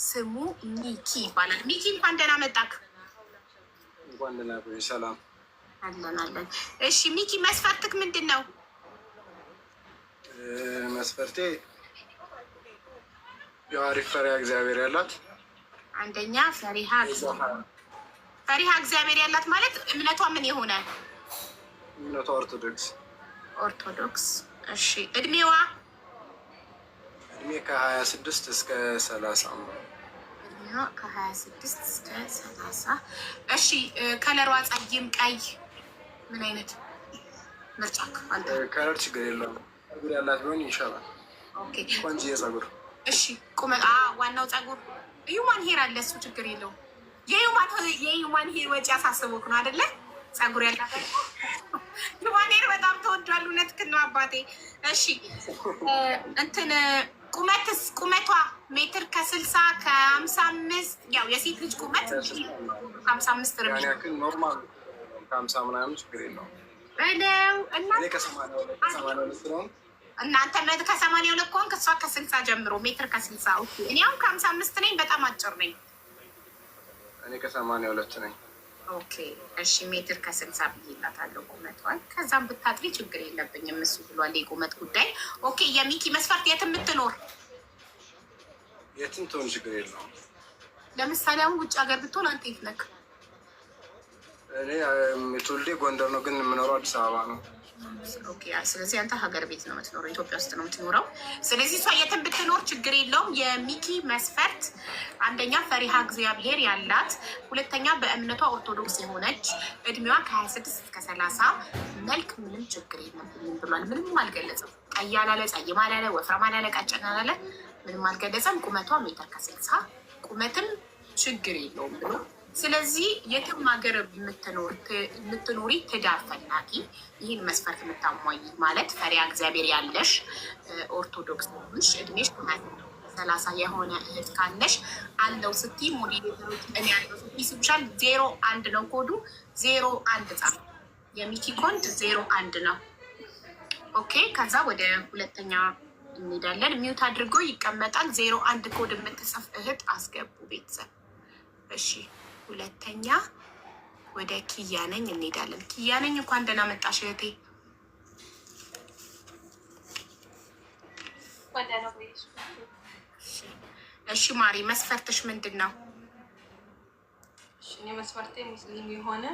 ስሙ ሚኪ ይባላል። ሚኪ እንኳን ደህና መጣክ። እንኳን ደህና ቆይ። ሰላም አለን። እሺ ሚኪ መስፈርትክ ምንድን ነው? መስፈርቴ የአሪፍ ፈሪሃ እግዚአብሔር ያላት አንደኛ ፈሪሃ እግዚአብሔር ያላት ማለት እምነቷ ምን የሆነ? እምነቷ ኦርቶዶክስ። እሺ እድሜዋ? እድሜ ከ26 እስከ 30 ነው። እድሜዋ ከ26 እስከ 30። እሺ ከለሯ ጸይም፣ ቀይ ምን አይነት ምርጫ? ከለር ችግር የለውም። ጸጉር ያላት ቢሆን ይሻላል። ኦኬ ቆንጆ ጸጉር። እሺ ቁመት? ዋናው ጸጉር ዩማን ሄር አለ፣ እሱ ችግር የለውም። የዩማን ሄር ወጪ ያሳስቦክ ነው አይደለ? ጸጉር ያላት ዩማን ሄር በጣም ተወዷል። እውነትህን ነው አባቴ። እሺ እንትን ቁመቷ ሜትር ከ60 ከ55 ያው የሴት ልጅ ቁመት 55 ርሜ ኖርማል 50 ምናምን ችግር የለውም በለው። እናንተ ከ82 ከሆንክ እሷ ከ60 ጀምሮ ሜትር ከ60። እኔ አሁን ከ55 ነኝ፣ በጣም አጭር ነኝ። እኔ ከ82 ነኝ። ኦኬ እሺ ሜትር ከ60 ብዬላታለሁ ቁመቷን። ከዛም ብታጥሪ ችግር የለብኝም እሱ ብሏል የቁመት ጉዳይ። ኦኬ የሚኪ መስፈርት የት የምትኖር? የትም ትሆን ችግር የለውም። ለምሳሌ አሁን ውጭ ሀገር ብትሆን አንተ የት ነህ? እኔ ትውልዴ ጎንደር ነው፣ ግን የምኖረው አዲስ አበባ ነው። ኦኬ ስለዚህ አንተ ሀገር ቤት ነው የምትኖረው፣ ኢትዮጵያ ውስጥ ነው የምትኖረው። ስለዚህ እሷ የትም ብትኖር ችግር የለውም። የሚኪ መስፈርት አንደኛ ፈሪሃ እግዚአብሔር ያላት፣ ሁለተኛ በእምነቷ ኦርቶዶክስ የሆነች፣ እድሜዋ ከ26 እስከ 30፣ መልክ ምንም ችግር የለብኝም ብሏል። ምንም አልገለጸም። ቀይ አላለ፣ ጸይም አላለ፣ ወፍራም አላለ፣ ቀጭን አላለ፣ ምንም አልገለጸም። ቁመቷ ሜትር ከ60፣ ቁመትም ችግር የለውም ብሎ ስለዚህ የትም ሀገር የምትኖሪ ትዳር ፈላጊ ይህን መስፈርት የምታሟይ ማለት ፈሪሃ እግዚአብሔር ያለሽ፣ ኦርቶዶክስ ሆንሽ፣ እድሜሽ 30 የሆነ እህት ካለሽ አለው ስቲ ሞዴሌተሮች እኔ ያለው ስቲ ስብሻል 01 ነው ኮዱ 01 ጻፍ። የሚኪ ኮንት 01 ነው። ኦኬ ከዛ ወደ ሁለተኛ እንሄዳለን። ሚውት አድርጎ ይቀመጣል። 01 ኮድ የምትጽፍ እህት አስገቡ ቤተሰብ። እሺ ሁለተኛ ወደ ኪያነኝ እንሄዳለን። ኪያነኝ እንኳን ደህና መጣሽ እህቴ። እሺ ማሪ መስፈርትሽ ምንድን ነው? እኔ መስፈርቴ ሙስሊም የሆነ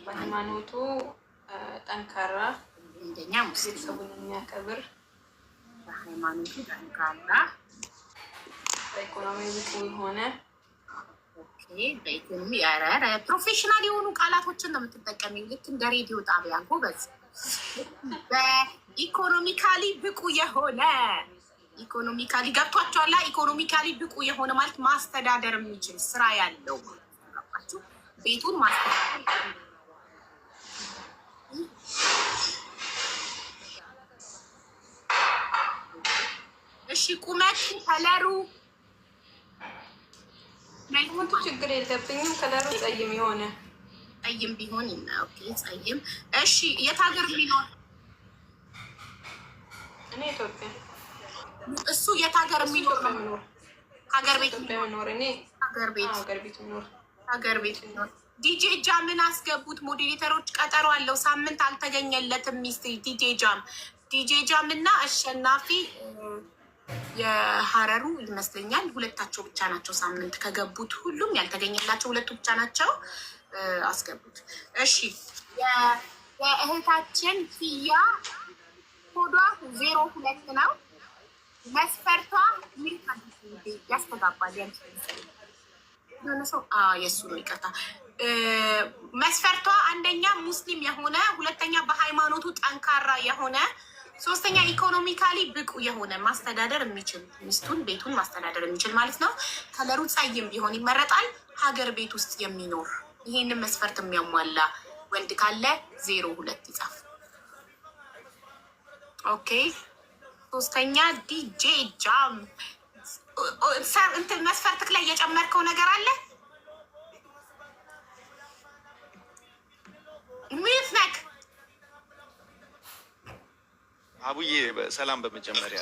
በሃይማኖቱ ጠንካራ፣ እንደኛ ሙስሊም ሰውን የሚያከብር፣ በሃይማኖቱ ጠንካራ፣ በኢኮኖሚ ብቁ የሆነ በኢኮኖሚ ፕሮፌሽናል የሆኑ ቃላቶችን ነው የምትጠቀሚው። ልክ እንደ ሬዲዮ ጣቢያ ጎበዝ። በኢኮኖሚካሊ ብቁ የሆነ ኢኮኖሚካሊ ገብቷቸዋላ። ኢኮኖሚካሊ ብቁ የሆነ ማለት ማስተዳደር የሚችል ስራ ያለው ቤቱን ማስተዳደር። እሺ ቁመት፣ ከለሩ መልኩ ችግር የለብኝም። ከለሩ ጸይም የሆነ ጸይም ቢሆን ኦኬ ጸይም። እሺ የት ሀገር ሊኖር? እኔ ኢትዮጵያ። እሱ የት ሀገር የሚኖር ነው? ሀገር ቤት የሚኖር እኔ ሀገር ቤት ቤት የሚኖር። ዲጄ ጃምን አስገቡት ሞዴሬተሮች። ቀጠሮ አለው፣ ሳምንት አልተገኘለትም። ሚስት ዲጄ ጃም እና አሸናፊ የሀረሩ ይመስለኛል። ሁለታቸው ብቻ ናቸው ሳምንት ከገቡት። ሁሉም ያልተገኘላቸው ሁለቱ ብቻ ናቸው። አስገቡት። እሺ የእህታችን ፊያ ኮዷ 02 ነው። መስፈርቷ ያስተጋባል። የሆነ ሰው የእሱ ነው ይቀጣ። መስፈርቷ አንደኛ ሙስሊም የሆነ፣ ሁለተኛ በሃይማኖቱ ጠንካራ የሆነ፣ ሶስተኛ ኢኮኖሚካሊ ብቁ የሆነ ማስተዳደር የሚችል ሚስቱን ቤቱን ማስተዳደር የሚችል ማለት ነው። ከለሩ ጸይም ቢሆን ይመረጣል። ሀገር ቤት ውስጥ የሚኖር ይሄንን መስፈርት የሚያሟላ ወንድ ካለ 02 ይጻፍ። ኦኬ ሶስተኛ ዲጄ ጃም። እንትን መስፈርትክ ላይ የጨመርከው ነገር አለ? ምት ነክ አቡዬ ሰላም። በመጀመሪያ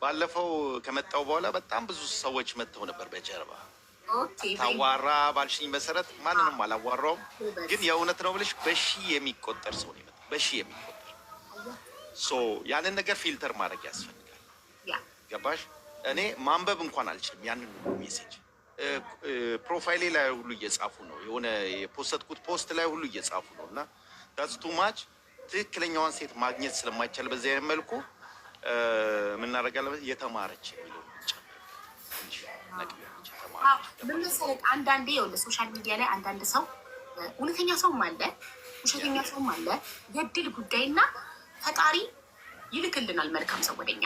ባለፈው ከመጣው በኋላ በጣም ብዙ ሰዎች መጥተው ነበር በጀርባ ታዋራ ባልሽኝ መሰረት ማንንም አላዋራውም፣ ግን የእውነት ነው ብለሽ በሺ የሚቆጠር ሰው ነው የመጣው። በሺ የሚቆጠር ያንን ነገር ፊልተር ማድረግ ያስፈልጋል። ገባሽ? እኔ ማንበብ እንኳን አልችልም ያንን ሜሴጅ። ፕሮፋይሌ ላይ ሁሉ እየጻፉ ነው፣ የሆነ የፖስተትኩት ፖስት ላይ ሁሉ እየጻፉ ነው። እና ዳትስ ቱ ማች። ትክክለኛዋን ሴት ማግኘት ስለማይቻል በዚህ አይነት መልኩ የምናደርጋለን የተማረች የሚለው ምን መሰለህ፣ አንዳንዴ የሆነ ሶሻል ሚዲያ ላይ አንዳንድ ሰው እውነተኛ ሰውም አለ፣ ውሸተኛ ሰውም አለ። የእድል ጉዳይና ፈጣሪ ይልክልናል መልካም ሰው ወደኛ።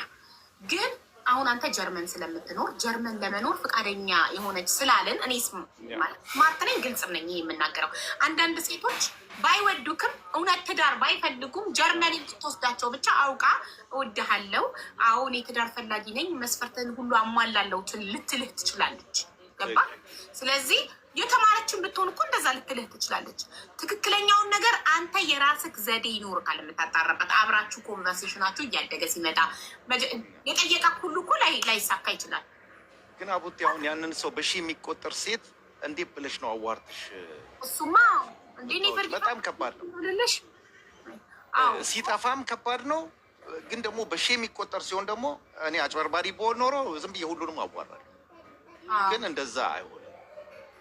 ግን አሁን አንተ ጀርመን ስለምትኖር ጀርመን ለመኖር ፈቃደኛ የሆነች ስላለን እኔ ስማርት ነኝ፣ ግልጽም ነኝ ይሄ የምናገረው። አንዳንድ ሴቶች ባይወዱክም እውነት ትዳር ባይፈልጉም ጀርመን እንድትወስዳቸው ብቻ አውቃ እወድሃለሁ፣ አሁን የትዳር ፈላጊ ነኝ፣ መስፈርትን ሁሉ አሟላለሁ ልትልህ ትችላለች። ገባ? ስለዚህ የተማረችን ብትሆን እኮ እንደዛ ልትልህ ትችላለች። ትክክለኛውን ነገር አንተ የራስህ ዘዴ ይኖርካል የምታጣራበት። አብራችሁ ኮንቨርሴሽናችሁ እያደገ ሲመጣ የጠየቀ ሁሉ እኮ ላይሳካ ይችላል። ግን አቡቴ አሁን ያንን ሰው በሺ የሚቆጠር ሴት እንዴት ብለሽ ነው አዋርተሽ? እሱማ በጣም ከባድ ነው። ሲጠፋም ከባድ ነው። ግን ደግሞ በሺ የሚቆጠር ሲሆን ደግሞ እኔ አጭበርባሪ በሆን ኖሮ ዝም ብዬ ሁሉንም አዋራለሁ። ግን እንደዛ አይሆንም።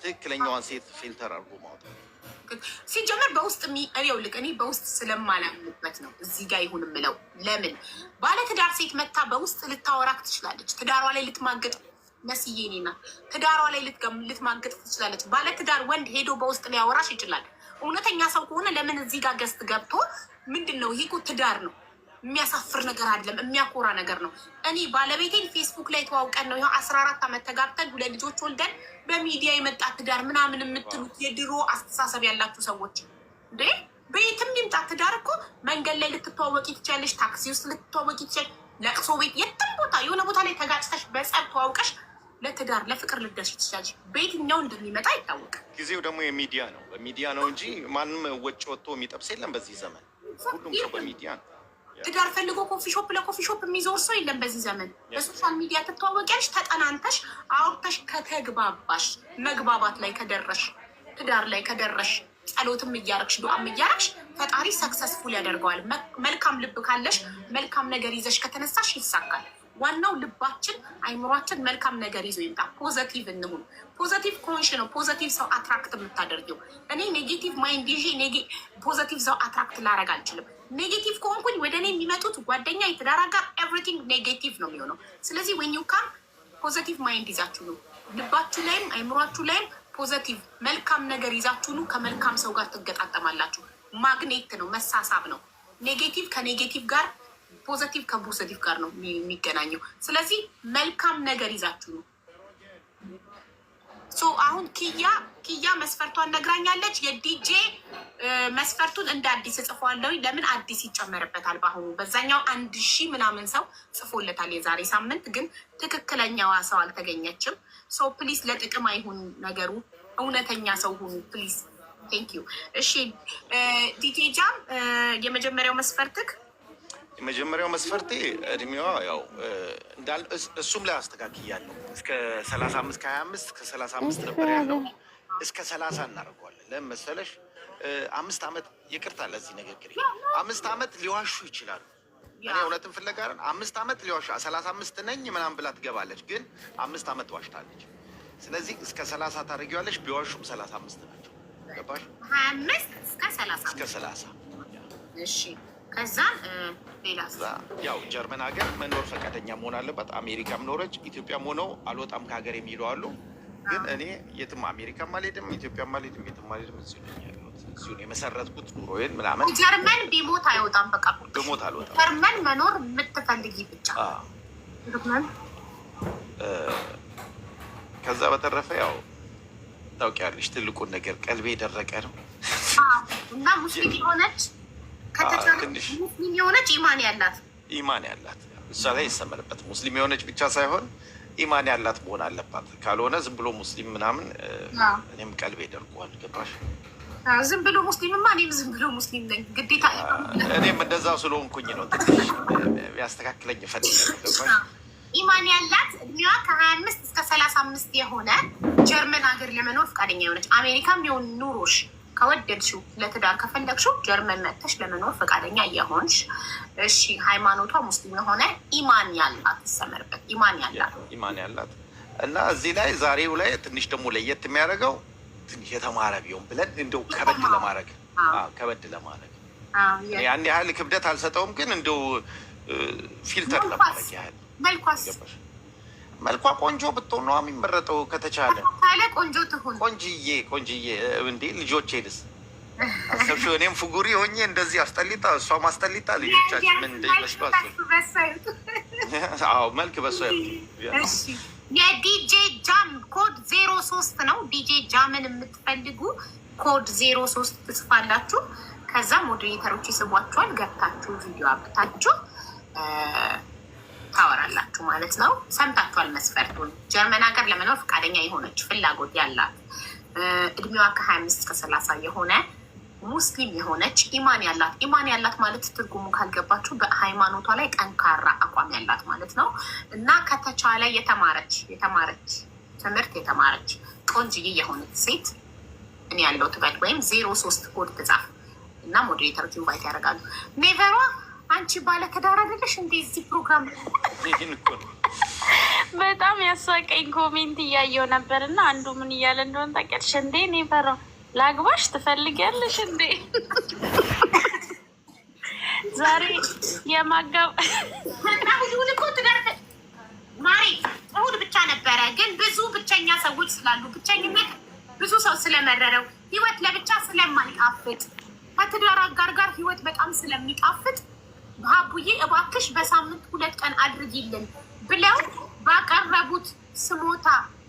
ትክክለኛዋን ሴት ፊልተር አድርጎ ማውጣት ሲጀመር በውስጥ እኔ በውስጥ ስለማላምንበት ነው እዚህ ጋር ይሁን የምለው። ለምን ባለትዳር ሴት መታ በውስጥ ልታወራክ ትችላለች። ትዳሯ ላይ ልትማገጥ መስዬ እኔና ትዳሯ ላይ ልትማገጥ ትችላለች። ባለትዳር ወንድ ሄዶ በውስጥ ሊያወራሽ ይችላል። እውነተኛ ሰው ከሆነ ለምን እዚህ ጋር ገስት ገብቶ ምንድን ነው ይሄ? እኮ ትዳር ነው። የሚያሳፍር ነገር አይደለም፣ የሚያኮራ ነገር ነው። እኔ ባለቤቴን ፌስቡክ ላይ ተዋውቀን ነው 14 ዓመት ተጋብተን 2 ልጆች ወልደን በሚዲያ የመጣ ትዳር ምናምን የምትሉት የድሮ አስተሳሰብ ያላችሁ ሰዎች እንዴ! ቤትም ይምጣ ትዳር እኮ መንገድ ላይ ልትተዋወቂ ትችያለሽ፣ ታክሲ ውስጥ ልትተዋወቂ ትችያለሽ፣ ለቅሶ ቤት፣ የትም ቦታ የሆነ ቦታ ላይ ተጋጭተሽ በጸብ ተዋውቀሽ ለትዳር ለፍቅር ልደርሽ ትችያለሽ። በየትኛው እንደሚመጣ አይታወቅም። ጊዜው ደግሞ የሚዲያ ነው፣ በሚዲያ ነው እንጂ ማንም ወጭ ወጥቶ የሚጠብስ የለም በዚህ ዘመን። ሁሉም ሰው በሚዲያ ነው። ትዳር ፈልጎ ኮፊ ሾፕ ለኮፊ ሾፕ የሚዞር ሰው የለም በዚህ ዘመን። በሶሻል ሚዲያ ትተዋወቂያለሽ፣ ተጠናንተሽ አውርተሽ ከተግባባሽ፣ መግባባት ላይ ከደረሽ፣ ትዳር ላይ ከደረሽ፣ ጸሎትም እያረግሽ ዱዓም እያረግሽ ፈጣሪ ሰክሰስፉል ያደርገዋል። መልካም ልብ ካለሽ መልካም ነገር ይዘሽ ከተነሳሽ ይሳካል። ዋናው ልባችን አይምሯችን መልካም ነገር ይዞ ይምጣ። ፖዘቲቭ እንሁን። ፖዘቲቭ ከሆንሽ ነው ፖዘቲቭ ሰው አትራክት የምታደርጊው። እኔ ኔጌቲቭ ማይንድ ይዤ ፖዘቲቭ ሰው አትራክት ላረግ አልችልም። ኔጌቲቭ ከሆንኩኝ ወደ እኔ የሚመጡት ጓደኛ፣ የትዳር አጋር ኤቭሪቲንግ ኔጌቲቭ ነው የሚሆነው። ስለዚህ ወን ዩ ካም ፖዘቲቭ ማይንድ ይዛችሁ ነው ልባችሁ ላይም አይምሯችሁ ላይም ፖዘቲቭ መልካም ነገር ይዛችሁ ነው ከመልካም ሰው ጋር ትገጣጠማላችሁ። ማግኔት ነው፣ መሳሳብ ነው። ኔጌቲቭ ከኔጌቲቭ ጋር፣ ፖዘቲቭ ከፖዘቲቭ ጋር ነው የሚገናኘው። ስለዚህ መልካም ነገር ይዛችሁ ነው። አሁን ኪያ መስፈርቷን ነግራኛለች። የዲጄ መስፈርቱን እንደ አዲስ እጽፈዋለሁ። ለምን አዲስ ይጨመርበታል? በአሁኑ በዛኛው 1000 ምናምን ሰው ጽፎለታል የዛሬ ሳምንት፣ ግን ትክክለኛዋ ሰው አልተገኘችም። ፕሊስ ለጥቅም አይሁን ነገሩ፣ እውነተኛ ሰው ሁኑ ፕሊስ። ቴንክ ዩ። እሺ ዲጄ ጃም የመጀመሪያው መስፈርትክ? የመጀመሪያው መስፈርቴ እድሜዋ ያው እሱም ላይ አስተካክያለሁ። እስከ 35 ከ25 እስከ 35 ነበር ያለው። እስከ 30 እናደርገዋለን። ለምን መሰለሽ? 5 ዓመት ይቅርታ ለዚህ ንግግር 5 ዓመት ሊዋሹ ይችላሉ። እኔ እውነትን ፍለጋ 5 ዓመት ሊዋሹ 35 ነኝ ምናምን ብላ ትገባለች፣ ግን 5 ዓመት ዋሽታለች። ስለዚህ እስከ 30 ታደርጊዋለሽ። ቢዋሹም 35 ናቸው። ገባሽ? 25 እስከ 30 እሺ። ከዛ ሌላ ያው ጀርመን ሀገር መኖር ፈቃደኛ መሆን አለባት። አሜሪካም ኖረች ኢትዮጵያም ሆነው አልወጣም ከሀገር የሚሉ አሉ። ግን እኔ የትም አሜሪካም አልሄድም፣ ኢትዮጵያም አልሄድም፣ የትም አልሄድም። እዚሁ የመሰረትኩት ኑሮዬን ምናምን። ጀርመን ቢሞት አይወጣም። በቃ ብሞት አልወጣም። ጀርመን መኖር የምትፈልጊ ብቻ። ከዛ በተረፈ ያው ታውቂያለሽ ትልቁን ነገር ቀልቤ የደረቀ ነው እና ሙስሊም የሆነች ሙስሊም የሆነች ኢማን ያላት እሷ ላይ ይሰመርበት። ሙስሊም የሆነች ብቻ ሳይሆን ኢማን ያላት መሆን አለባት። ካልሆነ ዝም ብሎ ሙስሊም ምናምን እኔም ቀልቤ ደርቋል። ገባሽ? ዝም ብሎ ሙስሊምማ እኔም ዝም ብሎ ሙስሊም ነኝ ግዴታ። እኔም እንደዛው ስለሆንኩኝ ነው ትንሽ ያስተካክለኝ እፈልጋለሁ። ኢማን ያላት እድሜዋ ከ25 እስከ 35 የሆነ ጀርመን ሀገር ለመኖር ፈቃደኛ የሆነች አሜሪካም ቢሆን ኑሮሽ ከወደድሽው ለትዳር ከፈለግሽው ጀርመን መጥተሽ ለመኖር ፈቃደኛ የሆንሽ እሺ፣ ሃይማኖቷ ሙስሊም የሆነ ኢማን ያላት ይሰመርበት፣ ኢማን ያላት እና እዚህ ላይ ዛሬው ላይ ትንሽ ደግሞ ለየት የሚያደርገው ትንሽ የተማረ ቢሆን ብለን እንደው ከበድ ለማድረግ ያን ያህል ክብደት አልሰጠውም፣ ግን እንደው ፊልተር ለማድረግ ያህል መልኳ ቆንጆ ብትሆን ነው የሚመረጠው። ከተቻለ ቆንጆ ትሁን፣ ቆንጅዬ እንዴ ልጆቼንስ አሰብሽው? እኔም ፍጉሪ ሆኜ እንደዚህ አስጠሊታ እሷ ማስጠሊታ ልጆቻችን ምን እንደሚመስሉ አዎ መልክ በሷ የዲጄ ጃም ኮድ 03 ነው። ዲጄ ጃምን የምትፈልጉ ኮድ 03 ትጽፋላችሁ። ከዛ ሞዴሬተሮች ይስቧችኋል። ገብታችሁ ቪዲዮ አብታችሁ ታወራላችሁ ማለት ነው። ሰምታችኋል መስፈርቱን። ጀርመን ሀገር ለመኖር ፈቃደኛ የሆነች ፍላጎት ያላት እድሜዋ ከ25 እስከ 30 የሆነ ሙስሊም የሆነች ኢማን ያላት ማለት ትርጉሙ ካልገባችሁ በሃይማኖቷ ላይ ጠንካራ አቋም ያላት ማለት ነው። እና ከተቻለ የተማረች ትምህርት የተማረች ቆንጅዬ የሆነች ሴት እኔ ያለው ትበል ወይም 03 ኮድ ትጻፍ እና ሞዴሬተሮች ኢንቫይት ያደርጋሉ። ኔቨሯ አንቺ ባለ ትዳር አይደለሽ እንዴ? እዚህ ፕሮግራም በጣም ያሳቀኝ ኮሜንት እያየው ነበር እና አንዱ ምን እያለ እንደሆነ ታውቂያለሽ እንዴ? ኔቨሯ ላግባሽ ትፈልጊያለሽ እንዴ? ዛሬ የማጋብ እሑድ እኮ ትዳር ማሪ እሑድ ብቻ ነበረ፣ ግን ብዙ ብቸኛ ሰዎች ስላሉ ብቸኝነት ብዙ ሰው ስለመረረው ህይወት ለብቻ ስለማይጣፍጥ ከትዳር አጋር ጋር ህይወት በጣም ስለሚጣፍጥ ባቡዬ እባክሽ በሳምንት 2 ቀን አድርጊልን ብለው ባቀረቡት ስሞታ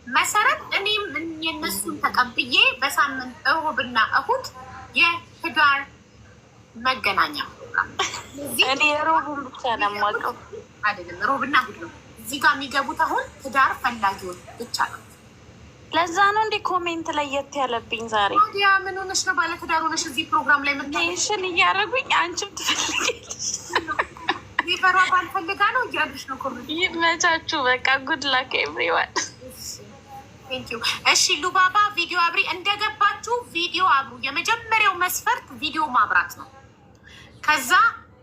መሰረት እኔም የነሱን ተቀብዬ በሳምንት እሮብና እሁድ የትዳር መገናኛ እኔ ሮቡን ብቻ ነው የማውቀው። አይደለም ሮብና እሁድ ነው እዚህ ጋር የሚገቡት። አሁን ትዳር ፈላጊዎች ብቻ ነው። ለዛ ነው እንዴ ኮሜንት ላይ የት ያለብኝ ዛሬ። ያ ምን ሆነሽ ነው? ባለ ትዳር ሆነሽ እዚህ ፕሮግራም ላይ ሜንሽን እያደረጉኝ አንቺም ትፈልጊያለሽ ሊፈሯ ባልፈልጋ ነው እያሉሽ ነው ኮሜንት። ይመቻችሁ። በቃ ጉድ ላክ ኤቭሪዋን። ቴንኪው። እሺ ሉባባ ቪዲዮ አብሪ። እንደገባችሁ ቪዲዮ አብሩ። የመጀመሪያው መስፈርት ቪዲዮ ማብራት ነው። ከዛ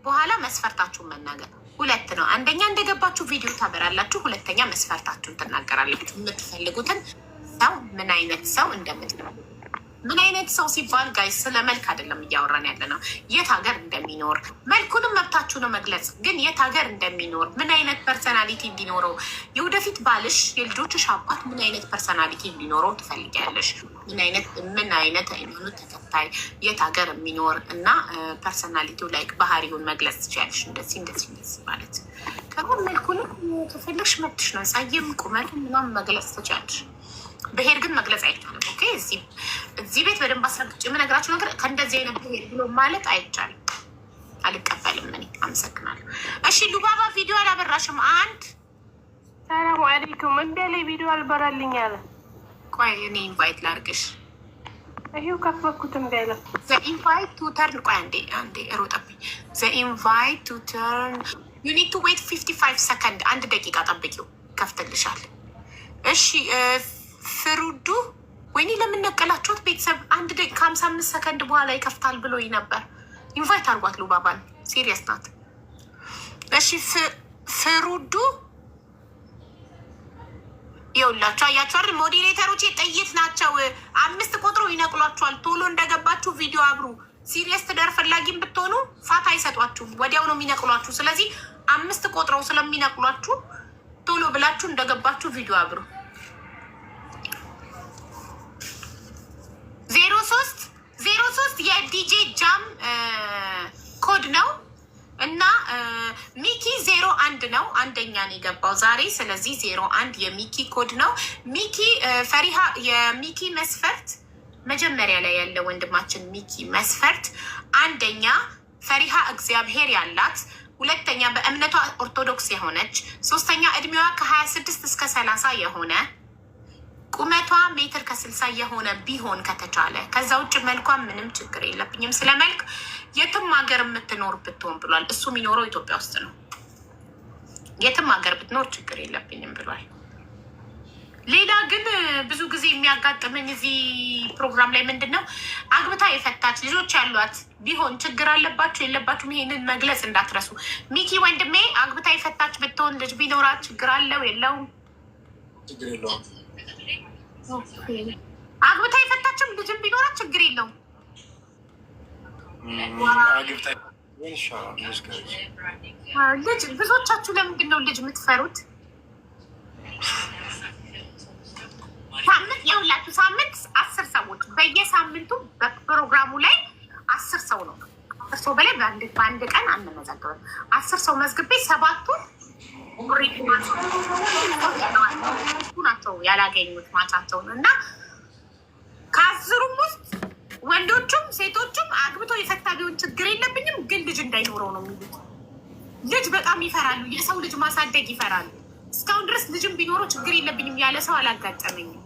በኋላ መስፈርታችሁን መናገር 2 ነው። አንደኛ እንደገባችሁ ቪዲዮ ታበራላችሁ። ሁለተኛ መስፈርታችሁን ትናገራላችሁ። የምትፈልጉትን ሰው ምን አይነት ሰው እንደምትለው። ምን አይነት ሰው ሲባል ጋይስ ስለ መልክ አይደለም እያወራን ያለ ነው። የት ሀገር እንደሚኖር መልኩንም መብታችሁ ነው መግለጽ፣ ግን የት ሀገር እንደሚኖር ምን አይነት ፐርሰናሊቲ እንዲኖረው፣ የወደፊት ባልሽ የልጆችሽ አባት ምን አይነት ፐርሰናሊቲ እንዲኖረው ትፈልጊያለሽ? ምን አይነት ሃይማኖት ተከታይ፣ የት ሀገር የሚኖር እና ፐርሰናሊቲው ላይ ባህሪውን መግለጽ ትችያለሽ። እንደዚህ ማለት ከሁን መልኩንም ከፈለግሽ መብትሽ ነው። ጸይም ቁመቱ ምናምን መግለጽ ትችያለሽ። ብሄር ግን መግለጽ አይቻልም። ኦኬ እዚህ ቤት በደንብ አስረግጬ የምነግራችሁ ነገር ከእንደዚህ አይነት ብሄር ብሎ ማለት አይቻልም። አልቀበልም። እኔ አመሰግናለሁ። እሺ ሉባባ ቪዲዮ አላበራሽም? ሰላሙ አለይኩም። እንደ ላይ ቪዲዮ አልበራልኝ አለ። ቆይ እኔ ኢንቫይት ላርግሽ። ይሄው ከፈኩትም ጋይለ ኢንቫይት ቱ ተርን። ቆይ አንዴ ሮጠብኝ። ኢንቫይት ቱ ተርን ዩ ኒድ ቱ ዌይት 55 ሰከንድ። 1 ደቂቃ ጠብቂው፣ ከፍትልሻል። እሺ ፍሩዱ ወይኔ ለምንነቀላችሁት ቤተሰብ 1 ደቂቃ 55 ሰከንድ በኋላ ይከፍታል ብሎኝ ነበር። ኢንቫይት አርጓት ሉባባን፣ ሲሪየስ ናት። እሺ ፍሩዱ ይኸውላችሁ፣ አያችሁ አይደል? ሞዴሬተሮች ጥይት ናቸው። 5 ቆጥሮ ይነቅሏችኋል። ቶሎ እንደገባችሁ ቪዲዮ አብሩ። ሲሪየስ ትዳር ፈላጊም ብትሆኑ ፋታ አይሰጧችሁም፣ ወዲያው ነው የሚነቅሏችሁ። ስለዚህ 5 ቆጥረው ስለሚነቅሏችሁ ቶሎ ብላችሁ እንደገባችሁ ቪዲዮ አብሩ። 03 የዲጄ ጃም ኮድ ነው እና ሚኪ 01 ነው። አንደኛ ነው የገባው ዛሬ። ስለዚህ 01 የሚኪ ኮድ ነው። ሚኪ ፈሪሃ የሚኪ መስፈርት መጀመሪያ ላይ ያለ ወንድማችን ሚኪ መስፈርት አንደኛ ፈሪሃ እግዚአብሔር ያላት፣ ሁለተኛ በእምነቷ ኦርቶዶክስ የሆነች፣ ሶስተኛ እድሜዋ ከ26 እስከ 30 የሆነ ቁመቷ ሜትር ከ60 የሆነ ቢሆን ከተቻለ። ከዛ ውጭ መልኳ ምንም ችግር የለብኝም። ስለ መልክ የትም ሀገር የምትኖር ብትሆን ብሏል። እሱ የሚኖረው ኢትዮጵያ ውስጥ ነው። የትም ሀገር ብትኖር ችግር የለብኝም ብሏል። ሌላ ግን ብዙ ጊዜ የሚያጋጥመኝ እዚህ ፕሮግራም ላይ ምንድን ነው አግብታ የፈታች ልጆች ያሏት ቢሆን ችግር አለባችሁ የለባችሁም፣ ይሄንን መግለጽ እንዳትረሱ። ሚኪ ወንድሜ አግብታ የፈታች ብትሆን ልጅ ቢኖራት ችግር አለው የለውም? ችግር የለውም። አግብታ የፈታችም ልጅም ቢኖራት ችግር የለውም። ልጅ ብዙዎቻችሁ ለምንድን ነው ልጅ የምትፈሩት? ሳምንት የሁላችሁ ሳምንት 10 ሰዎች በየሳምንቱ በፕሮግራሙ ላይ 10 ሰው ነው። 10 ሰው በላይ በአንድ ቀን አንመዘግብም። 10 ሰው መዝግቤ 7ቱ ናቸው ያላገኙት ማቻቸውን እና ከ10ሩም ውስጥ ወንዶቹም ሴቶቹም አግብቶ የፈታ ቢሆን ችግር የለብኝም፣ ግን ልጅ እንዳይኖረው ነው የሚሉት። ልጅ በጣም ይፈራሉ። የሰው ልጅ ማሳደግ ይፈራሉ። እስካሁን ድረስ ልጅም ቢኖረው ችግር የለብኝም ያለ ሰው አላጋጠመኝም።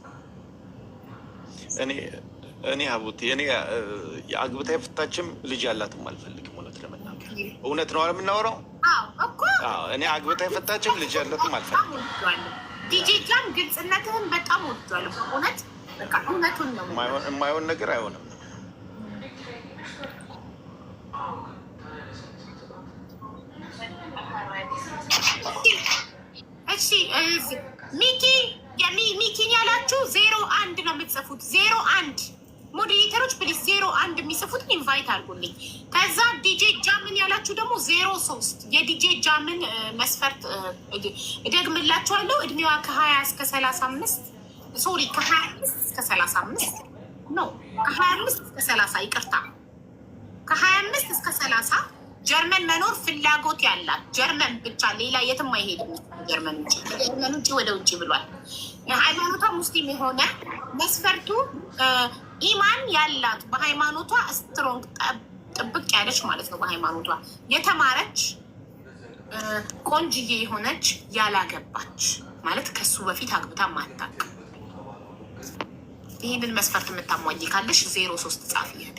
እኔ ሀቡቴ እኔ አግብታ የፈታችም ልጅ ያላትም አልፈልግም። እውነት ለመናገር እውነት ነው የምናወራው። እኔ አግብታ የፈታችም ልጅ ያላትም አልፈልግም። ዲጄጃም ግልጽነትህን በጣም ወዷል። እውነት በቃ እውነቱን ነው። የማይሆን ነገር አይሆንም። እሺ ሚኪን ያላችሁ 01 ነው የምትጽፉት። 01 ሞዴሬተሮች ፕሊስ 01 የሚጽፉትን ኢንቫይት አድርጉልኝ። ከዛ ዲጄ ጃምን ያላችሁ ደግሞ 03 የዲጄ ጃምን መስፈርት እደግምላችኋለሁ። እድሜዋ ከ20 እስከ 35 ሶሪ ከ25 እስከ 35 ነው ከ25 እስከ 30 ይቅርታ፣ ከ25 እስከ 30 ጀርመን መኖር ፍላጎት ያላት ጀርመን ብቻ፣ ሌላ የትም አይሄድም። ጀርመን ውጭ ወደ ውጭ ብሏል። ሃይማኖቷ ሙስሊም የሆነ መስፈርቱ ኢማን ያላት በሃይማኖቷ ስትሮንግ ጥብቅ ያለች ማለት ነው። በሃይማኖቷ የተማረች ቆንጅዬ የሆነች ያላገባች ማለት ከሱ በፊት አግብታ ማታቅ። ይህንን መስፈርት የምታሟይ ካለሽ 03 ጻፊ ይሄ።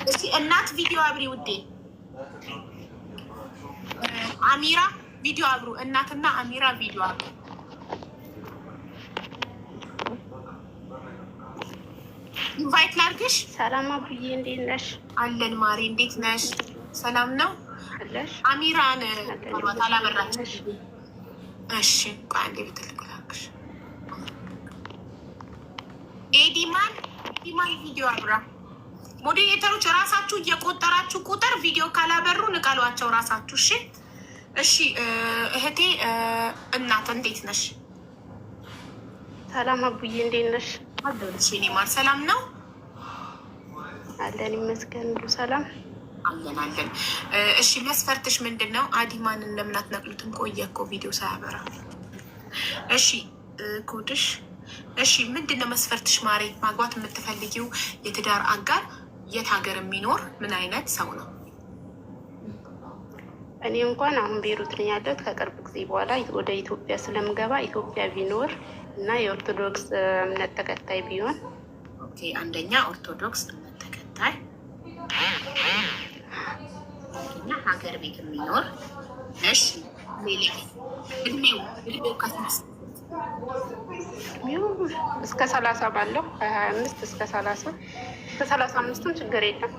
እስኪ እናት ቪዲዮ አብሪ ውዴ። አሚራ ቪዲዮ አብሩ። እናትና አሚራ ቪዲዮ አብሩ። ኢንቫይት ላድርግሽ። ሰላም አብዬ እንዴት ነሽ? አለን ማሪ እንዴት ነሽ? ሰላም ነው አለሽ? አሚራን አላበራችሽ? እሺ ቆይ አንዴ ብትልክላክሽ። ኤዲማን ቪዲዮ አብራ። ሞዴሬተሮች ራሳችሁ እየቆጠራችሁ ቁጥር ቪዲዮ ካላበሩ ንቀሏቸው ራሳችሁ። እሺ እሺ። እህቴ እናት እንዴት ነሽ? ሰላም አቡዬ እንዴት ነሽ? አለሁልሽ የኔ ማር። ሰላም ነው አለን ይመስገን። ሁሉ ሰላም አለን። እሺ መስፈርትሽ ምንድን ነው? አዲማንን ለምን አትነቅሉትም? ቆየ እኮ ቪዲዮ ሳያበራ። እሺ ኮድሽ እሺ ምንድን ነው መስፈርትሽ ማሬ? ማግባት የምትፈልጊው የትዳር አጋር የት ሀገር የሚኖር ምን አይነት ሰው ነው? እኔ እንኳን አሁን ቤሩት ነኝ ያለሁት። ከቅርብ ጊዜ በኋላ ወደ ኢትዮጵያ ስለምገባ ኢትዮጵያ ቢኖር እና የኦርቶዶክስ እምነት ተከታይ ቢሆን። ኦኬ አንደኛ ኦርቶዶክስ እምነት ተከታይ እና ሀገር ቤት የሚኖር። እሺ ሌላ እድሜው እስከ 30 ባለው 25 እስከ 30 ከ35ም ችግር የለም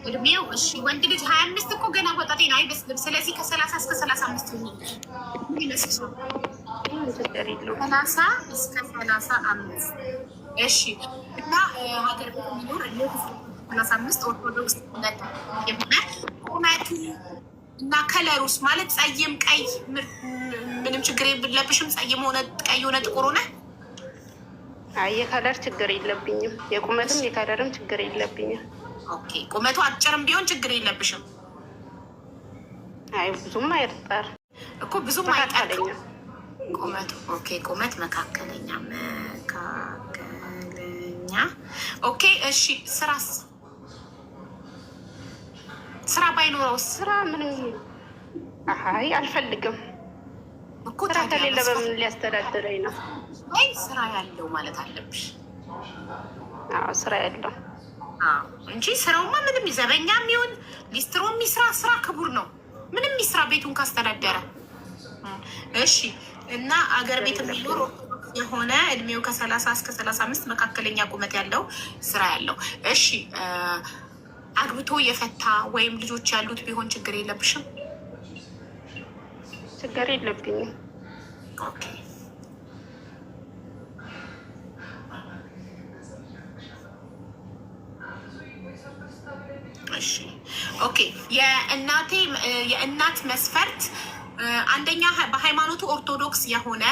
እድሜው። እሺ ወንድ ልጅ 25 እኮ ገና ወጣቴ ነው አይበስልም። ስለዚህ ከ30 እስከ 35 ይመስል ችግር የለውም። 30 እስከ 35 እሺ። እና ሀገር ቤት የሚኖር እድሜው 35 ኦርቶዶክስ የሆነ ቁመቱ እና ከለሩስ ማለት ጸይም ቀይ ምንም ችግር የለብሽም? ጸይም ሆነ ቀይ ሆነ ጥቁር ሆነ? አይ የከለር ችግር የለብኝም። የቁመትም የከለርም ችግር የለብኝም። ኦኬ ቁመቱ አጭርም ቢሆን ችግር የለብሽም? አይ ብዙም አይርጠር እኮ ብዙም አይጠርም ቁመቱ። ኦኬ ቁመት መካከለኛ። ኦኬ እሺ። ስራስ? ስራ ባይኖረውስ? ስራ ምንም አይ አልፈልግም። ስራ ከሌለ በምን ሊያስተዳድረኝ ነው? ወይ ስራ ያለው ማለት አለብሽ። አዎ ስራ ያለው እንጂ ስራውማ ምንም ዘበኛ የሚሆን ሊስትሮ የሚስራ ስራ ክቡር ነው። ምንም የሚስራ ቤቱን ካስተዳደረ። እሺ እና አገር ቤት የሚኖር የሆነ እድሜው ከ30 እስከ 35 መካከለኛ ቁመት ያለው ስራ ያለው። እሺ አግብቶ የፈታ ወይም ልጆች ያሉት ቢሆን ችግር የለብሽም? ችግር የለብኝም። ኦኬ እሺ ኦኬ። የእናት መስፈርት አንደኛ በሃይማኖቱ ኦርቶዶክስ የሆነ፣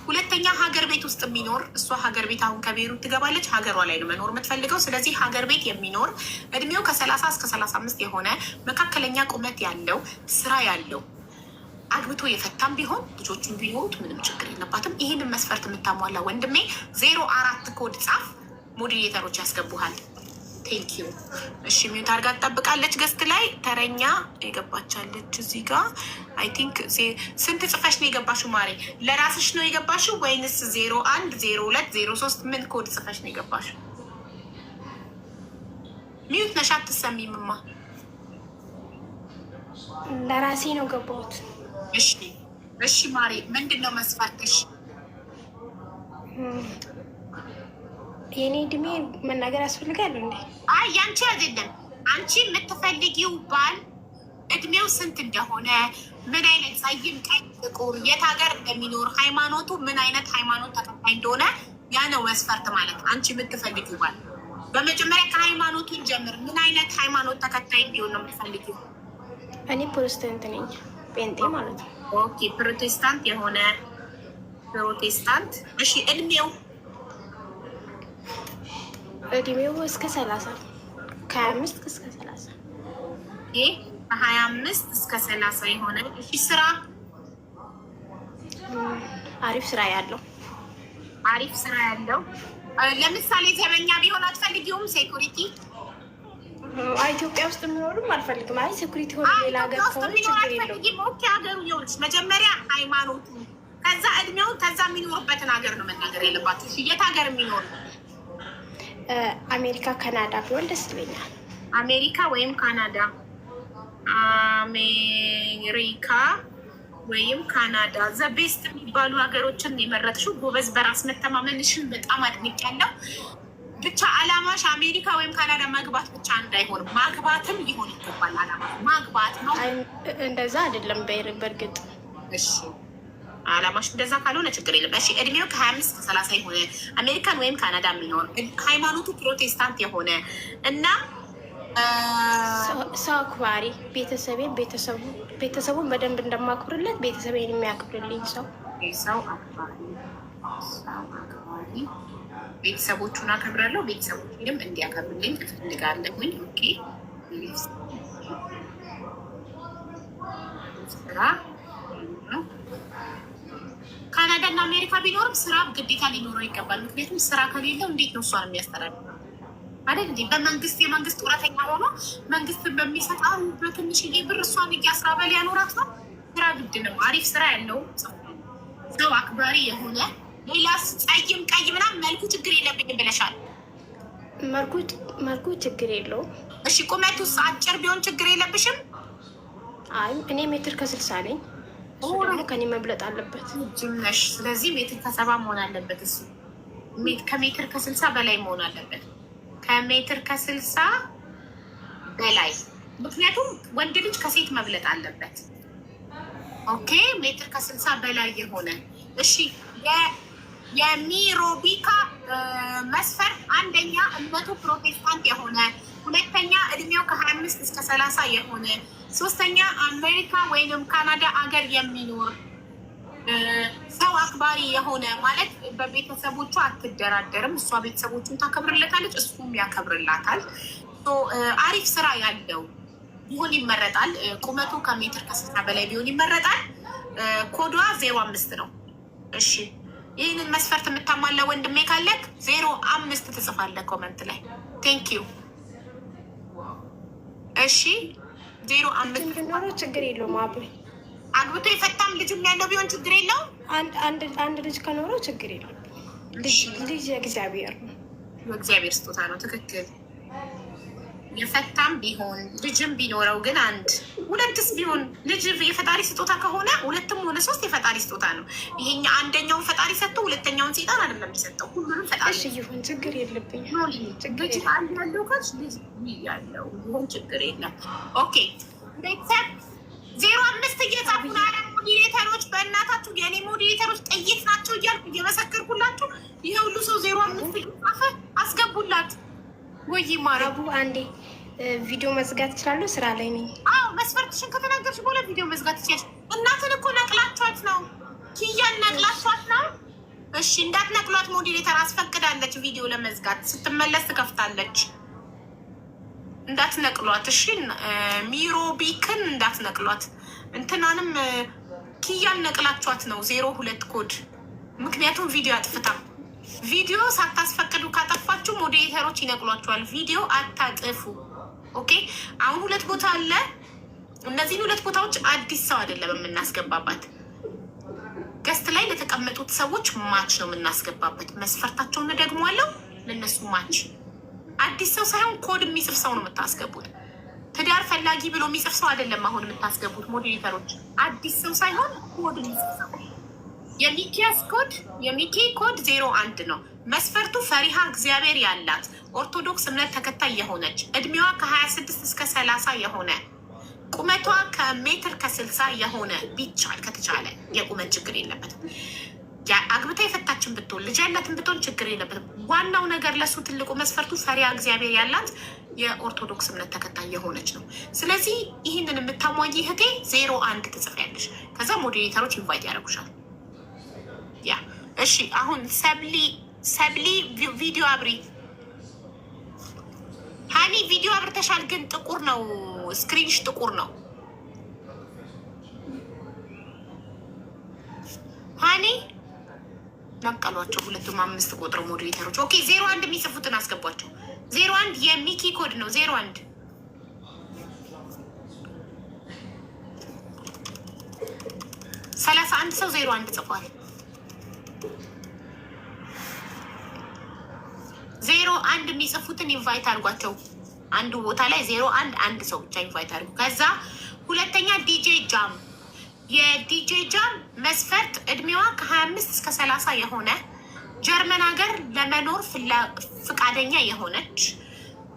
ሁለተኛ ሀገር ቤት ውስጥ የሚኖር። እሷ ሀገር ቤት አሁን ከቤሩት ትገባለች። ሀገሯ ላይ ነው መኖር የምትፈልገው። ስለዚህ ሀገር ቤት የሚኖር እድሜው ከ30 እስከ 35 የሆነ መካከለኛ ቁመት ያለው ስራ ያለው አግብቶ የፈታም ቢሆን ልጆቹን ቢኖሩት ምንም ችግር የለባትም። ይህንን መስፈርት የምታሟላ ወንድሜ 04 ኮድ ጻፍ። ሞዲሬተሮች ያስገቡሃል። ቴንኪዩ። እሺ ሚዩት አድርጋ ትጠብቃለች። ገስት ላይ ተረኛ የገባቻለች እዚህ ጋር አይ ቲንክ ስንት ጽፈሽ ነው የገባሽው ማሬ? ለራስሽ ነው የገባሽው ወይንስ 01 02 03 ምን ኮድ ጽፈሽ ነው የገባሽው? ሚዩት ነሽ አትሰሚምማ። ለራሴ ነው ገባሁት። እሺ እሺ ማሬ ምንድን ነው መስፈርትሽ? የኔ እድሜ መናገር ያስፈልጋል እንዴ? አይ ያንቺ አይደለም። አንቺ የምትፈልጊው ባል እድሜው ስንት እንደሆነ፣ ምን አይነት ጸይም፣ ቀይ፣ ጥቁር፣ የት ሀገር እንደሚኖር፣ ሃይማኖቱ ምን አይነት ሃይማኖት ተከታይ እንደሆነ ያ ነው መስፈርት ማለት። አንቺ የምትፈልጊው ባል በመጀመሪያ ከሃይማኖቱን ጀምር። ምን አይነት ሃይማኖት ተከታይ እንዲሆን ነው የምትፈልጊው? እኔ ፕሮቴስታንት ነኝ፣ ጴንጤ ማለት ነው። ኦኬ ፕሮቴስታንት የሆነ ፕሮቴስታንት። እሺ እድሜው እስከ 30 ከ25 እስከ 30 ከ25 እስከ 30 የሆነ። እሺ ስራ አሪፍ ስራ ያለው ለምሳሌ ዘበኛ ቢሆን አትፈልጊውም? ሴኩሪቲ ኢትዮጵያ ውስጥ የሚኖርም አልፈልግም። አይ ሴኩሪቲ ሆነ ሌላ ሀገር ከሆነ ችግር የለውም። ኦኬ ሀገሩ ይኸውልሽ መጀመሪያ ሃይማኖቱ፣ ከዛ እድሜው፣ ከዛ የሚኖርበትን ሀገር ነው መናገር የለባችሁ። የት ሀገር የሚኖር? አሜሪካ ካናዳ ቢሆን ደስ ይለኛል። አሜሪካ ወይም ካናዳ። አሜሪካ ወይም ካናዳ ዘቤስት የሚባሉ ሀገሮችን የመረጥሽው። ጎበዝ፣ በራስ መተማመንሽን በጣም አድንቄያለሁ። ብቻ አላማሽ አሜሪካ ወይም ካናዳ መግባት ብቻ እንዳይሆን ማግባትም ሊሆን ይገባል። አላማ ማግባት ነው። እንደዛ አይደለም በእርግጥ። እሺ አላማሽ እንደዛ ካልሆነ ችግር የለም። እሺ እድሜው ከ25 እስከ 30 የሆነ አሜሪካን ወይም ካናዳ የሚኖር ሃይማኖቱ ፕሮቴስታንት የሆነ እና ሰው አክባሪ፣ ቤተሰቡን በደንብ እንደማክብርለት ቤተሰቤን የሚያክብርልኝ ሰው አክባሪ፣ ቤተሰቦቹን አከብራለሁ፣ ቤተሰቦችንም እንዲያከብርልኝ እፈልጋለሁኝ። ኦኬ ስራ ካናዳ እና አሜሪካ ቢኖርም ስራ ግዴታ ሊኖረው ይገባል። ምክንያቱም ስራ ከሌለው እንዴት ነው እሷን የሚያስተዳድረው አይደል እንዴ? በመንግስት የመንግስት ጡረተኛ ሆኖ መንግስት በሚሰጣው በትንሽዬ ብር እሷን እያስራበ ሊያኖራት ነው። ስራ ግድ ነው። አሪፍ ስራ ያለው ሰው አክባሪ የሆነ ሌላስ ጸይም ቀይ ምናምን መልኩ ችግር የለብኝም ብለሻል። መልኩ ችግር የለውም። እሺ ቁመቱስ አጭር ቢሆን ችግር የለብሽም? አይ እኔ ሜትር ከ60 ነኝ። እሱ ደግሞ ከኔ መብለጥ አለበት። ጅምነሽ። ስለዚህ ሜትር ከ70 መሆን አለበት። እሱ ከሜትር ከ60 በላይ መሆን አለበት። ከሜትር ከ60 በላይ ምክንያቱም ወንድ ልጅ ከሴት መብለጥ አለበት። ኦኬ ሜትር ከ60 በላይ የሆነ እሺ። የሚሮቢካ መስፈርት አንደኛ እምነቱ ፕሮቴስታንት የሆነ፣ ሁለተኛ እድሜው ከ25 እስከ 30 የሆነ፣ ሶስተኛ አሜሪካ ወይንም ካናዳ አገር የሚኖር ሰው አክባሪ የሆነ ማለት በቤተሰቦቿ አትደራደርም። እሷ ቤተሰቦቹን ታከብርለታለች፣ እሱም ያከብርላታል። አሪፍ ስራ ያለው ቢሆን ይመረጣል። ቁመቱ ከሜትር ከ60 በላይ ቢሆን ይመረጣል። ኮዷ 05 ነው። እሺ ይህንን መስፈርት የምታሟላ ወንድሜ ካለክ 05 ትጽፋለህ ኮመንት ላይ። ቴንክ ዩ። እሺ 05 ቢኖረው ችግር የለውም። አግብቶ የፈታም ልጅም ያለው ቢሆን ችግር የለውም። አንድ ልጅ ከኖረው ችግር የለም። ልጅ የእግዚአብሔር ነው፣ የእግዚአብሔር ስጦታ ነው። ትክክል። የፈታም ቢሆን ልጅም ቢኖረው ግን አንድ ሁለትስ ቢሆን ልጅ የፈጣሪ ስጦታ ከሆነ ሁለትም ሆነ ሶስት የፈጣሪ ስጦታ ነው። ይሄኛ አንደኛውን ፈጣሪ ሰጥቶ ሁለተኛውን ሴጣን አይደለም የሚሰጠው፣ ሁሉንም ፈጣሪ ይሁን። ችግር የለብኝ። ልጅ አንድ ያለው ካች ልጅ ያለው ይሁን ችግር የለም። ኦኬ ቤተሰብ 05 እየጻፉ ናለ ሞዲሬተሮች፣ በእናታችሁ የኔ ሞዲሬተሮች ጥይት ናቸው እያልኩ እየመሰከርኩላችሁ ይሄ ሁሉ ሰው 05 እየጻፈ አስገቡላት። ወይ ማረቡ አንዴ ቪዲዮ መዝጋት እችላለሁ፣ ስራ ላይ ነኝ። አዎ መስፈርትሽን ከተናገርሽ በኋላ ቪዲዮ መዝጋት ትችያለሽ። እናትን እኮ ነቅላችኋት ነው፣ ኪያን ነቅላችኋት ነው። እሺ እንዳትነቅሏት፣ ሞዲሬተር አስፈቅዳለች ቪዲዮ ለመዝጋት፣ ስትመለስ ትከፍታለች። እንዳትነቅሏት እሺ። ሚሮቢክን እንዳትነቅሏት፣ እንትናንም ኪያን ነቅላችኋት ነው 02 ኮድ። ምክንያቱም ቪዲዮ አጥፍታ ቪዲዮ ሳታስፈቅዱ ካጠፋችሁ ሞዴሬተሮች ይነቅሏችኋል። ቪዲዮ አታጥፉ። ኦኬ አሁን 2 ቦታ አለ። እነዚህን 2 ቦታዎች አዲስ ሰው አይደለም የምናስገባባት፣ ገስት ላይ ለተቀመጡት ሰዎች ማች ነው የምናስገባበት። መስፈርታቸውን ደግሞ አለው ለነሱ ማች። አዲስ ሰው ሳይሆን ኮድ የሚጽፍ ሰው ነው የምታስገቡት። ትዳር ፈላጊ ብሎ የሚጽፍ ሰው አይደለም አሁን የምታስገቡት ሞዴሬተሮች። አዲስ ሰው ሳይሆን ኮድ የሚጽፍ ሰው። የሚኪያስ ኮድ የሚኪ ኮድ 01 ነው። መስፈርቱ ፈሪሃ እግዚአብሔር ያላት ኦርቶዶክስ እምነት ተከታይ የሆነች እድሜዋ ከ26 እስከ 30 የሆነ ቁመቷ ከሜትር ከ60 የሆነ ቢቻል ከተቻለ የቁመት ችግር የለበትም። አግብታ የፈታችን ብትሆን ልጅ ያላትን ብትሆን ችግር የለበትም። ዋናው ነገር ለሱ ትልቁ መስፈርቱ ፈሪሃ እግዚአብሔር ያላት የኦርቶዶክስ እምነት ተከታይ የሆነች ነው። ስለዚህ ይህንን የምታሟይ እህቴ 01 ትጽፊያለሽ። ከዛ ሞዴሬተሮች ኢንቫይት ያደርጉሻል። ያ እሺ። አሁን ሰብሊ ቪዲዮ አብሪ። ሀኒ ቪዲዮ አብርተሻል፣ ግን ጥቁር ነው ስክሪንሽ፣ ጥቁር ነው ሀኒ። ነቀሏቸው ሁለቱም 5 ቁጥር ሞዴሬተሮች። ኦኬ 01 የሚጽፉትን አስገቧቸው። 01 የሚኪ ኮድ ነው 01 31 ሰው 01 ጽፏል። 01 የሚጽፉትን ኢንቫይት አድርጓቸው። አንዱ ቦታ ላይ 01 አንድ ሰው ብቻ ኢንቫይት አድርጉ። ከዛ ሁለተኛ ዲጄ ጃም። የዲጄ ጃም መስፈርት እድሜዋ ከ25 እስከ 30 የሆነ ጀርመን ሀገር ለመኖር ፍቃደኛ የሆነች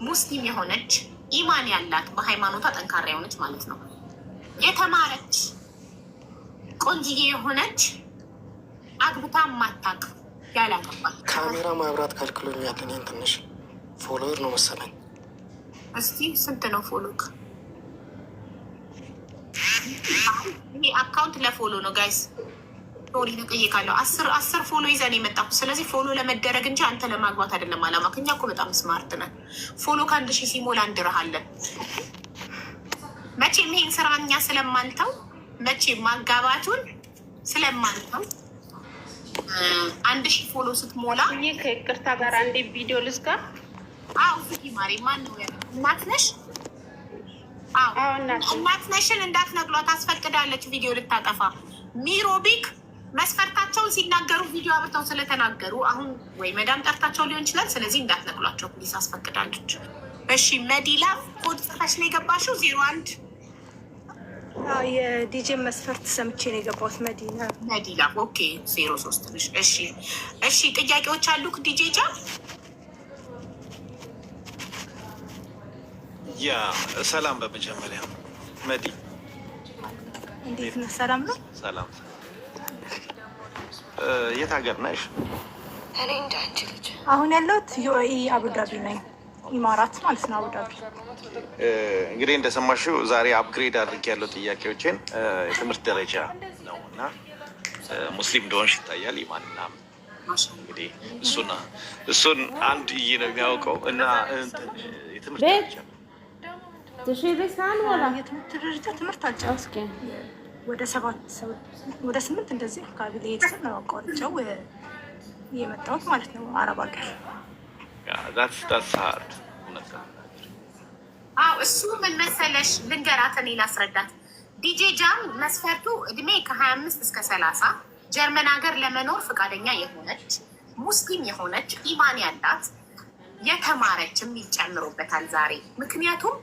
ሙስሊም የሆነች ኢማን ያላት በሃይማኖቷ ጠንካራ የሆነች ማለት ነው። የተማረች ቆንጅዬ የሆነች አግብታ ማታቅ ያላገባል። ካሜራ ማብራት ከልክሎኛል። እኔን ትንሽ ፎሎወር ነው መሰለኝ። እስቲ ስንት ነው ፎሎክ? ይሄ አካውንት ለፎሎ ነው ጋይስ። ሶሪ ነቀይቃለሁ። 10 ፎሎ ይዘን የመጣሁ ስለዚህ ፎሎ ለመደረግ እንጂ አንተ ለማግባት አይደለም አላማ። ከኛ እኮ በጣም ስማርት ነን። ፎሎ ከ1000 ሲሞላ እንድርሃለን። መቼም ይሄን ስራ እኛ ስለማንተው መቼም ማጋባቱን ስለማንተው 1000 ፎሎ ስትሞላ ይህ ከይቅርታ ጋር አንዴ ቪዲዮ ልስጋ። አዎ ፍቂ ማሪ ማን ነው ያለው? እናት ነሽ? አዎ እናት ነሽን እንዳትነግሏት አስፈቅዳለች ቪዲዮ ልታጠፋ። ሚሮቢክ መስፈርታቸውን ሲናገሩ ቪዲዮ አብርተው ስለተናገሩ አሁን ወይ መዳም ጠርታቸው ሊሆን ይችላል። ስለዚህ እንዳትነግሏቸው ፕሊስ፣ አስፈቅዳለች። እሺ መዲላ ኮድ ጽፈሽ ነው የገባሽው 01 የዲጄ መስፈርት ሰምቼ ነው የገባሁት። መዲላ ኦኬ 03 ነሽ። እሺ እሺ ጥያቄዎች አሉክ ዲጄ ጃ? ያ ሰላም። በመጀመሪያ መዲ እንዴት ነህ? ሰላም ነው። ሰላም። የት ሀገር ነሽ? እኔ እንደ አንቺ ልጅ አሁን ያለሁት ዩኤኢ አቡዳቢ ነኝ። ኢማራት ማለት ነው አቡዳቢ። እንግዲህ እንደሰማሽው ዛሬ አፕግሬድ አድርጌ ያለው ጥያቄዎችን የትምህርት ደረጃ ነው እና ሙስሊም እንደሆንሽ ይታያል። ኢማንና እንግዲህ እሱን አንድ ነው የሚያውቀው እና የትምህርት ደረጃ የትምህርት ደረጃ ትምህርት አልጨረስኩም። ወደ 8 እንደዚህ አካባቢ ላይ የተሰራ ነው አቋርጬው የመጣሁት ማለት ነው አረብ ሀገር። አዎ እሱ ምን መሰለሽ ልንገራት፣ እኔ ላስረዳት። ዲጄ ጃም መስፈርቱ እድሜ ከ25 እስከ 30 ጀርመን ሀገር ለመኖር ፈቃደኛ የሆነች ሙስሊም የሆነች ኢማን ያላት የተማረችም ይጨምሩበታል ዛሬ። ምክንያቱም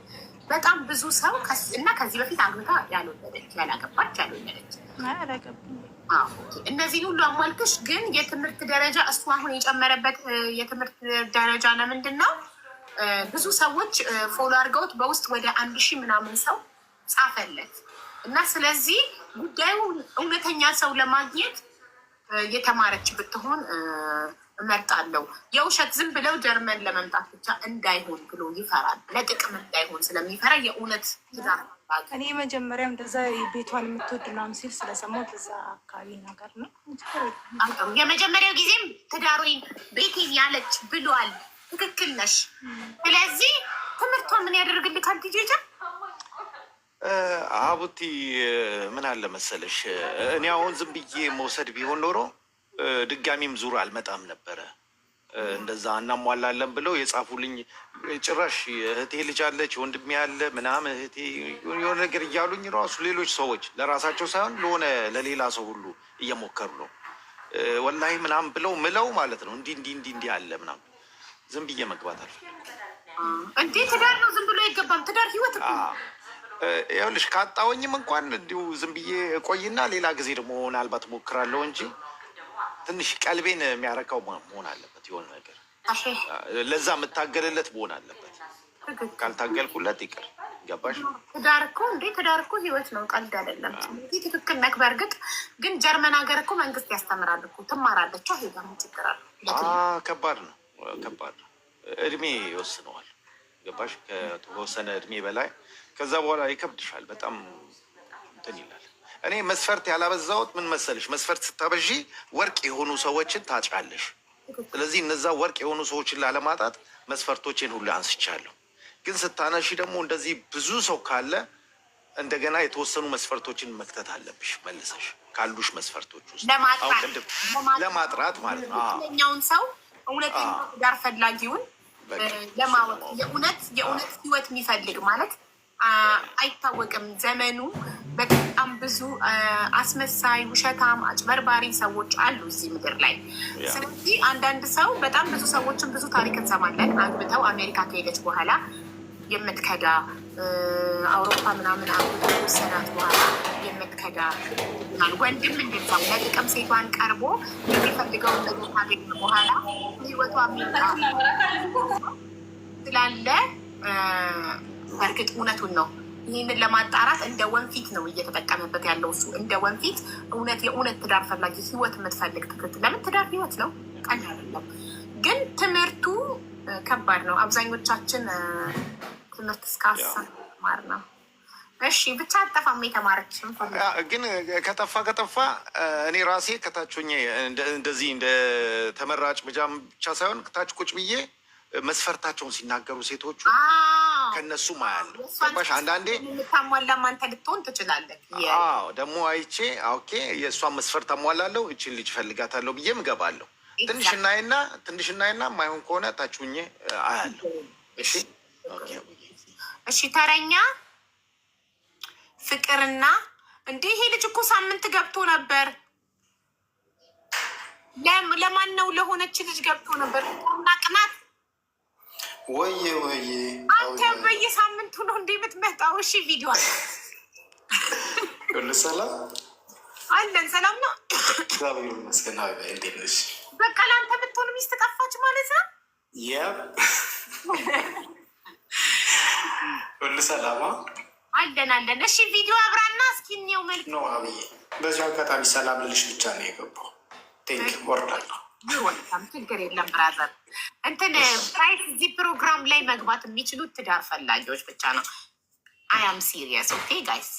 በጣም ብዙ ሰው እና ከዚህ በፊት አግብታ ያልወለደች ያላገባች ያልወለደች እነዚህን ሁሉ አሟልተሽ ግን የትምህርት ደረጃ እሱ አሁን የጨመረበት የትምህርት ደረጃ ለምንድን ነው? ብዙ ሰዎች ፎሎ አድርገውት በውስጥ ወደ 1000 ምናምን ሰው ጻፈለት እና ስለዚህ ጉዳዩ እውነተኛ ሰው ለማግኘት የተማረች ብትሆን እመርጣለሁ። የውሸት ዝም ብለው ጀርመን ለመምጣት ብቻ እንዳይሆን ብሎ ይፈራል። ለጥቅም እንዳይሆን ስለሚፈራ የእውነት ትዳር እኔ መጀመሪያም እንደዛ ቤቷን የምትወድ ምናምን ሲል ስለሰማሁ በዛ አካባቢ ነገር ነው። የመጀመሪያው ጊዜም ትዳሩን ቤቴን ያለች ብሏል። ትክክል ነሽ። ስለዚህ ትምህርቷ ምን ያደርግልካል? ዲጄ አቡቲ ምን አለ መሰለሽ፣ እኔ አሁን ዝም ብዬ መውሰድ ቢሆን ኖሮ ድጋሚም ዙር አልመጣም ነበረ። እንደዛ እናሟላለን ብለው የጻፉልኝ ጭራሽ እህቴ ልጅ አለች ወንድሜ ያለ ምናምን እህቴ የሆነ ነገር እያሉኝ ራሱ ሌሎች ሰዎች ለራሳቸው ሳይሆን ለሆነ ለሌላ ሰው ሁሉ እየሞከሩ ነው። ወላሂ ምናምን ብለው ምለው ማለት ነው እንዲህ አለ ምናምን። ዝም ብዬ መግባት አልፈልግም። እንዴ ትዳር ነው ዝም ብሎ አይገባም። ትዳር ህይወት ነው። ይኸውልሽ ካጣወኝም እንኳን እንዲሁ ዝም ብዬ ቆይና ሌላ ጊዜ ደግሞ ምናልባት ሞክራለሁ እንጂ ትንሽ ቀልቤን የሚያረካው መሆን አለበት። የሆነ ነገር ለዛ የምታገልለት መሆን አለበት። ካልታገልኩለት ይቅር። ገባሽ? ትዳር እኮ ህይወት ነው፣ ቀልድ አይደለም። ትክክል ነክ። በእርግጥ ግን ጀርመን ሀገር እኮ መንግስት ያስተምራል እኮ ትማራለች። ሄዳ ችግር አለ። ከባድ ነው። እድሜ ይወስነዋል። ገባሽ? ከተወሰነ እድሜ በላይ ከዛ በኋላ ይከብድሻል። በጣም እንትን ይላል። እኔ መስፈርት ያላበዛሁት ምን መሰለሽ፣ መስፈርት ስታበዢ ወርቅ የሆኑ ሰዎችን ታጫለሽ። ስለዚህ እነዛ ወርቅ የሆኑ ሰዎችን ላለማጣት መስፈርቶችን ሁሉ አንስቻለሁ። ግን ስታነሺ ደግሞ እንደዚህ ብዙ ሰው ካለ እንደገና የተወሰኑ መስፈርቶችን መክተት አለብሽ መልሰሽ ካሉሽ መስፈርቶች ውስጥ ለማጥራት ማለት ነው። እኛውን ሰው እውነተኛ ትዳር ፈላጊውን ለማወቅ የእውነት ህይወት የሚፈልግ ማለት አይታወቅም። ዘመኑ በጣም ብዙ አስመሳይ፣ ውሸታም፣ አጭበርባሪ ሰዎች አሉ እዚህ ምድር ላይ። ስለዚህ አንዳንድ ሰው በጣም ብዙ ሰዎችን ብዙ ታሪክ እንሰማለን። አግብተው አሜሪካ ከሄደች በኋላ የምትከዳ አውሮፓ በኋላ ወሰዳት በኋላ የምትከዳ ወንድም እንደዛው ለጥቅም ሴቷን ቀርቦ የሚፈልገውን ነገር ካገኘ በኋላ ህይወቷ ስላለ በእርግጥ እውነቱን ነው። ይህንን ለማጣራት እንደ ወንፊት ነው እየተጠቀመበት ያለው እሱ እንደ ወንፊት። የእውነት ትዳር ፈላጊ ህይወት የምትፈልግ ትክክል። ለምን ትዳር ህይወት ነው፣ ቀን አይደለም። ግን ትምህርቱ ከባድ ነው። አብዛኞቻችን ትምህርት እስካሰማር ነው። እሺ ብቻ አጠፋም የተማረች ግን ከጠፋ እኔ ራሴ ከታች ሆኜ እንደዚህ እንደ ተመራጭ ብቻ ሳይሆን ከታች ቁጭ ብዬ መስፈርታቸውን ሲናገሩ ሴቶቹ ከነሱ ማያለ ገባሽ? አንዳንዴ የምታሟላም አንተ ልትሆን ትችላለህ። ደግሞ አይቼ ኦኬ የእሷን መስፈርት አሟላለሁ እችን ልጅ ፈልጋታለሁ ብዬም እገባለሁ። ትንሽ እናይና የማይሆን ከሆነ ታች ሆኜ አያለሁ። እሺ ተረኛ ፍቅርና እንዴ ይሄ ልጅ እኮ ሳምንት ገብቶ ነበር። ለማን ነው? ለሆነች ልጅ ገብቶ ነበር። ፍቅርና ቅናት ወየ አንተ በየሳምንቱ ነው እንዴ የምትመጣው? እሺ ቪዲዮ ሁሉ ሰላም አለን። ሰላም ነው እግዚአብሔር ይመስገን። እንዴት ነሽ? በቃ ለአንተ ብትሆን ሚስት ጠፋች ማለት ነው። ሁሉ ሰላማ አለን። እሺ ቪዲዮ አብራና እስኪ እኔው መልክ ነው አብዬ። በዚህ አጋጣሚ ሰላም ልልሽ ብቻ ነው የገባው። ቴንክ ወርዳለሁ። ይወጣም ችግር የለም ብራዘር። እንትን ፕራይስ እዚህ ፕሮግራም ላይ መግባት የሚችሉት ትዳር ፈላጊዎች ብቻ ነው። አያም ሲሪየስ ኦኬ ጋይስ።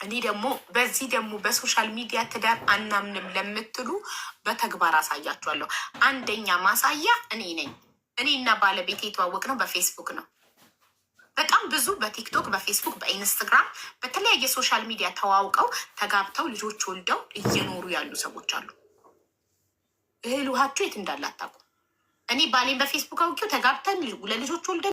እኔ ደግሞ በዚህ ደግሞ በሶሻል ሚዲያ ትዳር አናምንም ለምትሉ በተግባር አሳያችኋለሁ። አንደኛ ማሳያ እኔ ነኝ። እኔና ባለቤቴ የተዋወቅ ነው በፌስቡክ ነው። በጣም ብዙ በቲክቶክ፣ በፌስቡክ፣ በኢንስታግራም በተለያየ ሶሻል ሚዲያ ተዋውቀው ተጋብተው ልጆች ወልደው እየኖሩ ያሉ ሰዎች አሉ። እህል ውሃቸው የት እንዳለ አታውቁም። እኔ ባሌን በፌስቡክ አውቄው ተጋብተን ለልጆች ወልደን